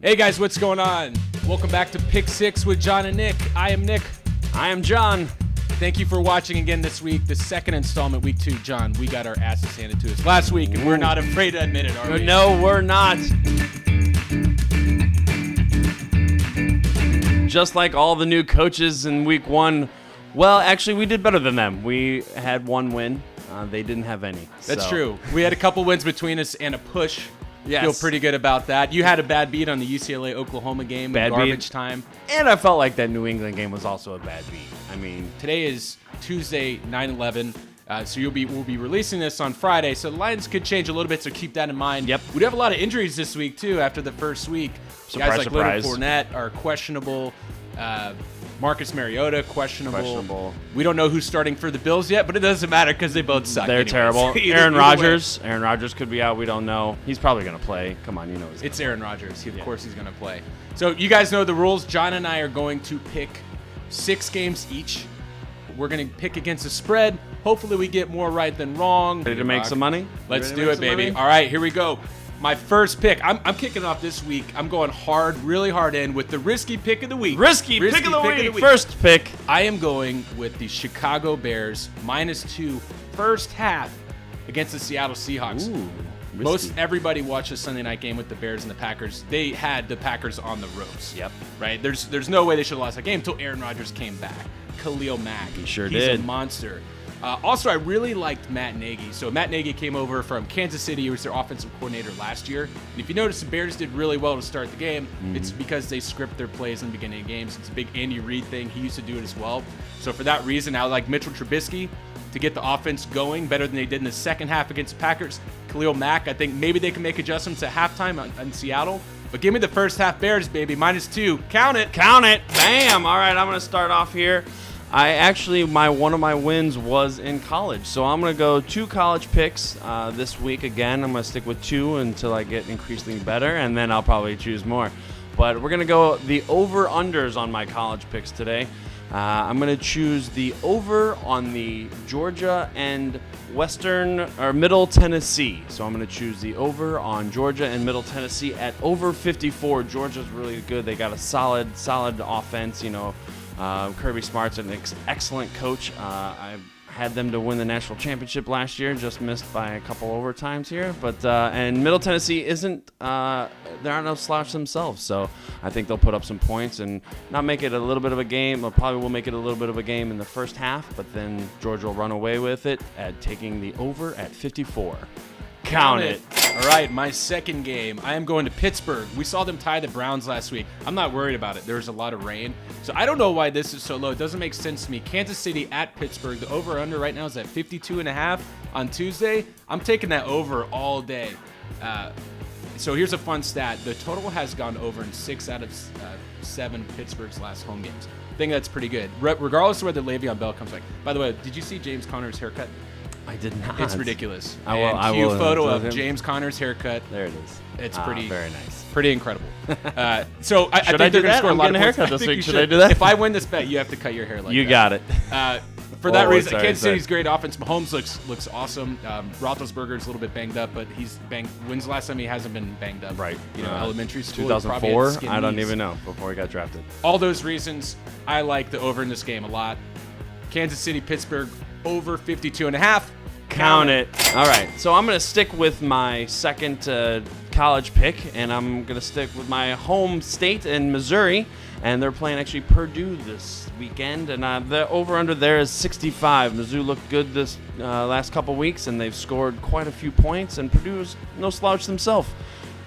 Hey guys, what's going on? Welcome back to Pick 6 with John and Nik. I am Nik. I am John. Thank you for watching again this week, the second installment, week 2. John, we got our asses handed to us last week, and we're not afraid to admit it, are we? No, we're not. Just like all the new coaches in week 1, well, actually, we did better than them. We had one win. They didn't have any. That's true. We had a couple wins between us and a push. Yes. Feel pretty good about that. You had a bad beat on the UCLA-Oklahoma game in garbage time. And I felt like that New England game was also a bad beat. I mean, today is Tuesday, 9/11. So we'll be releasing this on Friday. So the lines could change a little bit, so keep that in mind. Yep. We do have a lot of injuries this week, too, after the first week. Surprise, Guys like surprise. Little Fournette are questionable. Marcus Mariota, questionable. We don't know who's starting for the Bills yet, but it doesn't matter because they both suck. They're anyways. terrible. Either Aaron way. Rodgers. Aaron Rodgers could be out. We don't know. He's probably going to play. Come on, you know. It's Aaron Rodgers. Of course he's going to play. So you guys know the rules. John and I are going to pick 6 games each. We're going to pick against the spread. Hopefully we get more right than wrong. Ready to make some money? Let's do it, baby. All right, here we go. My first pick. I'm kicking off this week. I'm going hard, really hard in with the risky pick of the week. Risky pick of the week. First pick. I am going with the Chicago Bears -2 first half against the Seattle Seahawks. Ooh, risky. Most everybody watched the Sunday night game with the Bears and the Packers. They had the Packers on the ropes. Yep. Right? There's no way they should have lost that game until Aaron Rodgers came back. Khalil Mack. He sure He's did. a monster. Also, I really liked Matt Nagy. So Matt Nagy came over from Kansas City. He was their offensive coordinator last year. And if you notice, the Bears did really well to start the game. It's because they script their plays in the beginning of games. It's a big Andy Reid thing. He used to do it as well. So for that reason, I like Mitchell Trubisky to get the offense going better than they did in the second half against the Packers. Khalil Mack, I think maybe they can make adjustments at halftime in Seattle. But give me the first half Bears, baby. -2. Count it. Count it. Bam. All right, I'm going to start off here. One of my wins was in college, so I'm gonna go 2 college picks this week. Again, I'm gonna stick with 2 until I get increasingly better, and then I'll probably choose more. But we're gonna go the over/unders on my college picks today. I'm gonna choose the over on the Georgia and Middle Tennessee. So I'm gonna choose the over on Georgia and Middle Tennessee at over 54. Georgia's really good. They got a solid offense. You know. Kirby Smart's an excellent coach. I had them to win the national championship last year, just missed by a couple overtimes here. But and Middle Tennessee isn't there aren't no slouch themselves, so I think they'll put up some points and not make it a little bit of a game, or probably will make it a little bit of a game in the first half. But then Georgia will run away with it at taking the over at 54. Count it. All right, my second game, I am going to Pittsburgh. We saw them tie the Browns last week. I'm not worried about it. There's a lot of rain. So I don't know why this is so low. It doesn't make sense to me. Kansas City at Pittsburgh. The over-under right now is at 52.5 on Tuesday. I'm taking that over all day. So here's a fun stat. The total has gone over in 6 out of 7 Pittsburgh's last home games. I think that's pretty good, regardless of whether Le'Veon Bell comes back. By the way, did you see James Conner's haircut? I did not. It's ridiculous. I Cue will photo of him. James Conner's haircut. There it is. It's pretty very nice. Pretty incredible. So I Should think I they're going do to that? score a I'm lot of getting a points. haircut this think week. you Should I do that? If I win this bet, you have to cut your hair like You that. got it. For that reason, sorry, Kansas City's great offense. Mahomes looks awesome. Roethlisberger's a little bit banged up, but he's banged. When's the last time he hasn't been banged up? Right. You know, elementary school. he probably had 2004. skin I don't knees. even know. Before he got drafted. All those reasons, I like the over in this game a lot. Kansas City, Pittsburgh, over 52.5. Count it. All right. So I'm going to stick with my second college pick, and I'm going to stick with my home state in Missouri, and they're playing actually Purdue this weekend, and the over-under there is 65. Mizzou looked good this last couple weeks, and they've scored quite a few points, and Purdue's no slouch themselves.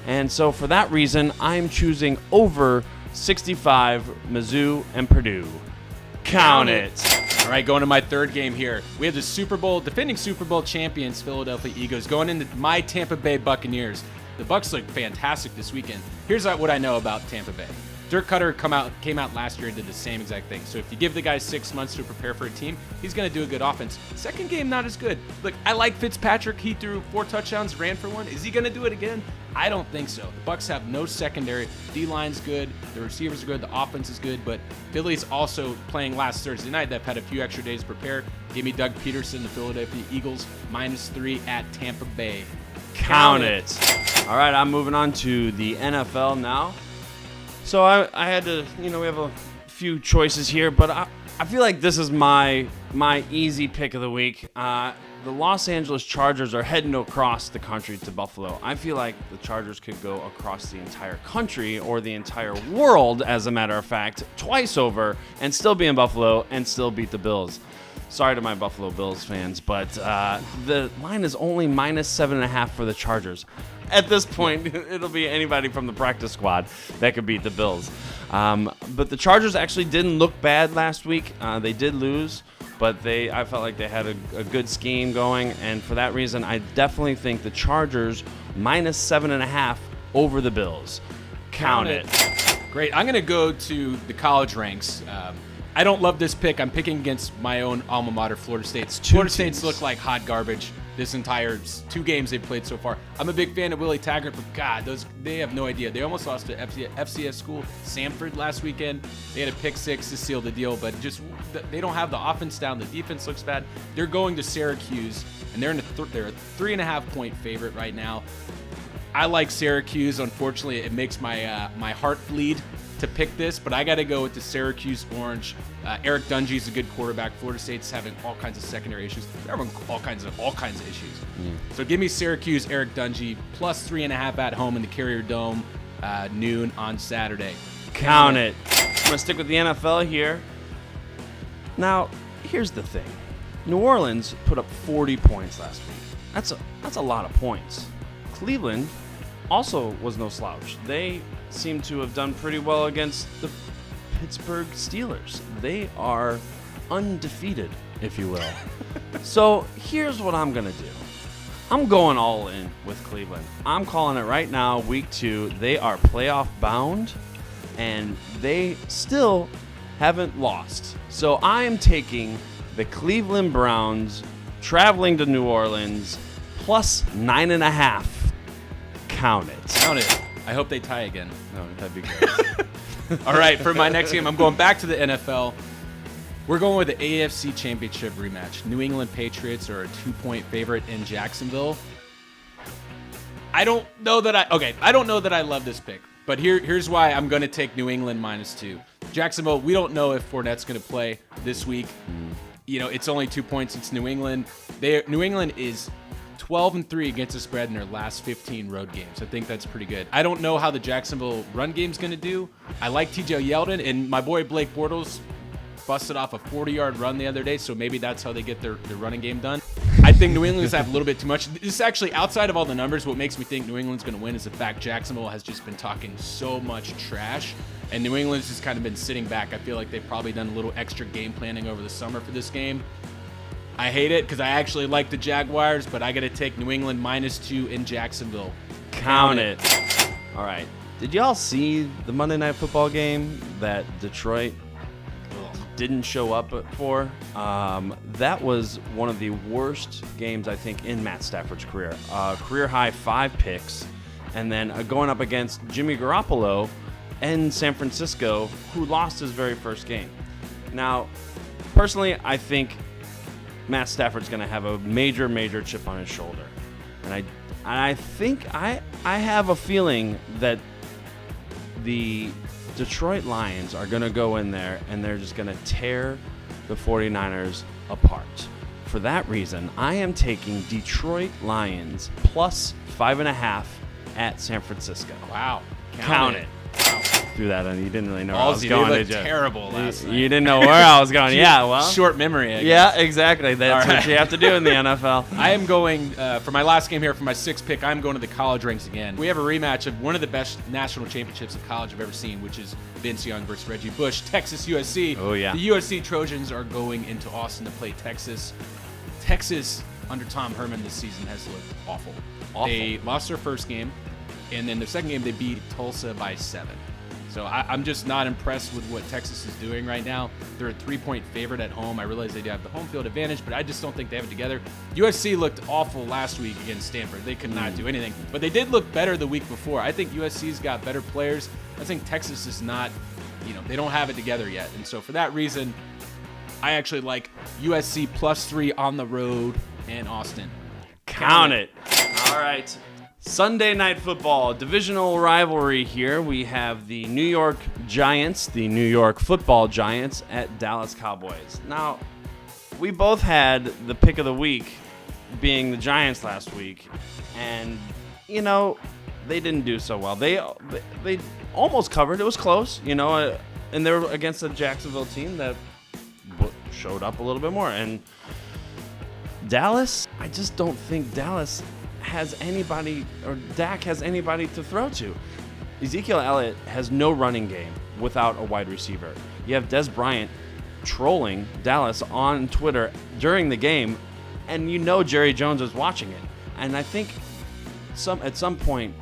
And so for that reason, I'm choosing over 65, Mizzou and Purdue. Count it. All right, going to my third game here. We have the defending Super Bowl champions, Philadelphia Eagles, going into my Tampa Bay Buccaneers. The Bucs look fantastic this weekend. Here's what I know about Tampa Bay. Dirk Cutter came out last year and did the same exact thing. So if you give the guy 6 months to prepare for a team, he's going to do a good offense. Second game, not as good. Look, I like Fitzpatrick. He threw 4 touchdowns, ran for 1. Is he going to do it again? I don't think so. The Bucs have no secondary. D-line's good. The receivers are good. The offense is good. But Philly's also playing last Thursday night. They've had a few extra days to prepare. Give me Doug Peterson, the Philadelphia Eagles, -3 at Tampa Bay. Count it. All right, I'm moving on to the NFL now. So I had to, we have a few choices here, but I feel like this is my easy pick of the week. The Los Angeles Chargers are heading across the country to Buffalo. I feel like the Chargers could go across the entire country or the entire world, as a matter of fact, twice over and still be in Buffalo and still beat the Bills. Sorry to my Buffalo Bills fans, but the line is only -7.5 for the Chargers. At this point, it'll be anybody from the practice squad that could beat the Bills. But the Chargers actually didn't look bad last week. They did lose, but I felt like they had a good scheme going, and for that reason, I definitely think the Chargers -7.5 over the Bills. Count it. Great. I'm going to go to the college ranks. I don't love this pick. I'm picking against my own alma mater, Florida State. Florida State's look like hot garbage this entire 2 games they've played so far. I'm a big fan of Willie Taggart, but God, they have no idea. They almost lost to FCS school, Samford, last weekend. They had a pick 6 to seal the deal, but just they don't have the offense down. The defense looks bad. They're going to Syracuse, and they're a 3.5-point favorite right now. I like Syracuse. Unfortunately, it makes my my heart bleed to pick this, but I got to go with the Syracuse Orange. Eric Dungey's a good quarterback. Florida State's having all kinds of secondary issues. They're having all kinds of issues. So give me Syracuse, Eric Dungey, +3.5 at home in the Carrier Dome, noon on Saturday. Count it. I'm gonna stick with the NFL here. Now, here's the thing: New Orleans put up 40 points last week. That's a lot of points. Cleveland also was no slouch. They seem to have done pretty well against the Pittsburgh Steelers. They are undefeated, if you will. So here's what I'm going to do. I'm going all in with Cleveland. I'm calling it right now, week 2. They are playoff bound, and they still haven't lost. So I am taking the Cleveland Browns traveling to New Orleans +9.5. Count it. Count it. I hope they tie again. No, that'd be great. All right, for my next game, I'm going back to the NFL. We're going with the AFC Championship rematch. New England Patriots are a 2-point favorite in Jacksonville. I don't know that I love this pick, but here's why I'm going to take New England -2. Jacksonville, we don't know if Fournette's going to play this week. It's only 2 points. It's New England. New England is 12-3 against the spread in their last 15 road games. I think that's pretty good. I don't know how the Jacksonville run game's going to do. I like TJ Yeldon, and my boy Blake Bortles busted off a 40-yard run the other day, so maybe that's how they get their running game done. I think New England's have a little bit too much. This is actually, outside of all the numbers, what makes me think New England's going to win is the fact Jacksonville has just been talking so much trash, and New England's just kind of been sitting back. I feel like they've probably done a little extra game planning over the summer for this game. I hate it because I actually like the Jaguars, but I got to take New England -2 in Jacksonville. Count it. All right. Did y'all see the Monday Night Football game that Detroit didn't show up for? That was one of the worst games, I think, in Matt Stafford's career. Career high 5 picks, and then going up against Jimmy Garoppolo in San Francisco, who lost his very first game. Now, personally, I think Matt Stafford's going to have a major chip on his shoulder. And I think I have a feeling that the Detroit Lions are going to go in there and they're just going to tear the 49ers apart. For that reason, I am taking Detroit Lions +5.5 at San Francisco. Wow. Count it. Wow. Threw that in. You didn't really know where I was going, did you? Terrible last night. You didn't know where I was going. Yeah, well. Short memory, I guess. Yeah, exactly. That's what you have to do in the NFL. I am going, for my last game here, for my 6th pick, I'm going to the college ranks again. We have a rematch of one of the best national championships in college I've ever seen, which is Vince Young versus Reggie Bush, Texas USC. Oh, yeah. The USC Trojans are going into Austin to play Texas. Texas, under Tom Herman this season, has looked awful. They lost their first game, and then their second game, they beat Tulsa by 7. So I'm just not impressed with what Texas is doing right now. They're a 3-point favorite at home. I realize they do have the home field advantage, but I just don't think they have it together. USC looked awful last week against Stanford. They could not do anything, but they did look better the week before. I think USC's got better players. I think Texas is not, they don't have it together yet. And so for that reason, I actually like USC +3 on the road in Austin. Count it. All right. Sunday Night Football, divisional rivalry here. We have the New York Giants, the New York Football Giants at Dallas Cowboys. Now, we both had the pick of the week being the Giants last week, and, you know, they didn't do so well. They almost covered. It was close, you know, and they were against a Jacksonville team that showed up a little bit more. And Dallas, I just don't think Dallas has anybody, or Dak has anybody to throw to. Ezekiel Elliott has no running game without a wide receiver. You have Des Bryant trolling Dallas on Twitter during the game, and you know Jerry Jones is watching it. And I think at some point,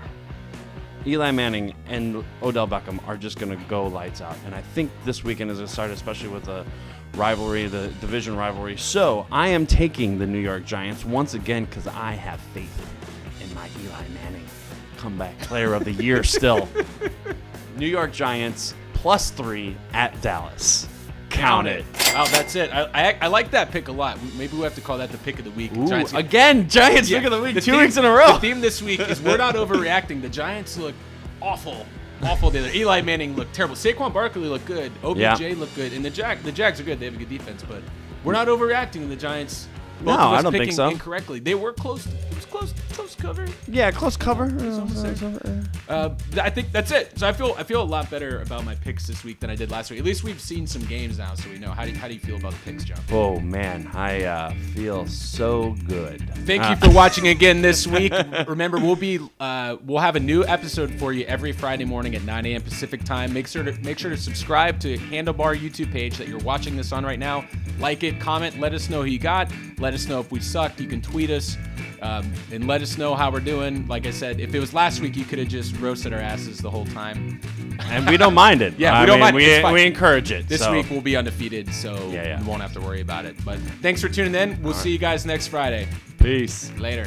Eli Manning and Odell Beckham are just going to go lights out. And I think this weekend is going to start, especially with the rivalry, the division rivalry. So I am taking the New York Giants once again because I have faith in my Eli Manning comeback player of the year still. New York Giants +3 at Dallas. Count it. Wow, that's it. I like that pick a lot. Maybe we have to call that the pick of the week. Ooh, Giants again, Giants pick of the week, 2 theme, weeks in a row. The theme this week is we're not overreacting. The Giants look awful. Awful. Eli Manning looked terrible. Saquon Barkley looked good. OBJ looked good. And the Jags are good. They have a good defense, but we're not overreacting. The Giants. Both of us I don't picking think so. Incorrectly. They were close. It was close cover. Yeah, close cover. I think that's it. So I feel a lot better about my picks this week than I did last week. At least we've seen some games now, so we know. How do you feel about the picks, John? Oh man, I feel so good. Thank you for watching again this week. Remember, we'll have a new episode for you every Friday morning at 9 a.m. Pacific time. Make sure to subscribe to Handlebar YouTube page that you're watching this on right now. Like it, comment, let us know who you got. Let us know if we sucked. You can tweet us and let us know how we're doing. Like I said, if it was last week, you could have just roasted our asses the whole time. And we don't mind it. Yeah, we don't mind it. We encourage it. This week we'll be undefeated, so we won't have to worry about it. But thanks for tuning in. We'll see you guys next Friday. Peace. Later.